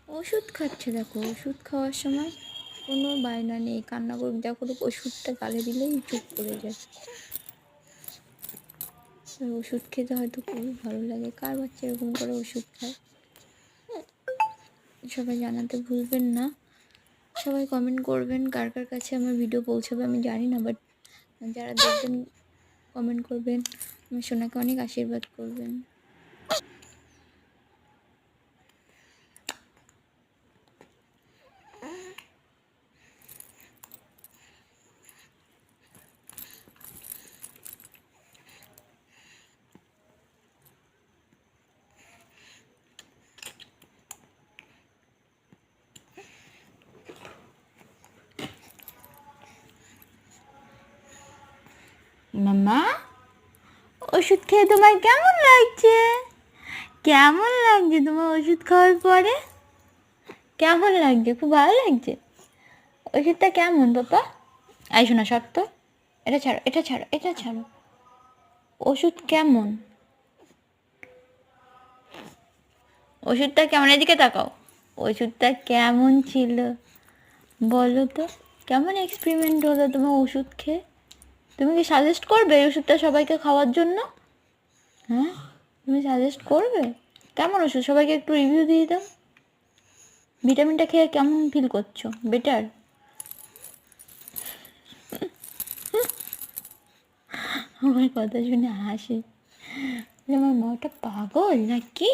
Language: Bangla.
ওষুধ খাচ্ছে, দেখো ওষুধ খাওয়ার সময় কোনো বায়না নেই, কান্না করুক যা করুক, ওষুধটা গালে দিলেই চুপ করে যায়। ওষুধ খেতে হয়তো খুবই ভালো লাগে। কার বাচ্চা এরকম করে ওষুধ খায়? সবাই জানাতে ভুলবেন না। সবাই কমেন্ট করবেন কার কার কাছে আমার ভিডিও পৌঁছাবে আমি জানি না, বাট যারা দেখবেন কমেন্ট করবেন, আমার সোনাকে অনেক আশীর্বাদ করবেন। মামা, ওষুধ খেয়ে তোমার কেমন লাগছে? কেমন লাগছে তোমার ওষুধ খাওয়ার পরে? কেমন লাগছে? খুব ভালো লাগছে? ওষুধটা কেমন বাবা? আইসো না সব তো, এটা ছাড়ো, এটা ছাড়ো, এটা ছাড়ো। ওষুধ কেমন? ওষুধটা কেমন? এদিকে তাকাও। ওষুধটা কেমন ছিল বলো তো? কেমন এক্সপেরিমেন্ট হলো তোমার ওষুধ খেয়ে? তুমি কি সাজেস্ট করবে এই ওষুধটা সবাইকে খাওয়ার জন্য? হ্যাঁ, তুমি সাজেস্ট করবে? কেমন ওষুধ সবাইকে একটু রিভিউ দিয়ে দাও। ভিটামিনটা খেয়ে কেমন ফিল করছো? বেটার? আমার কথা শুনে হাসি, আমার মাটা পাগল নাকি?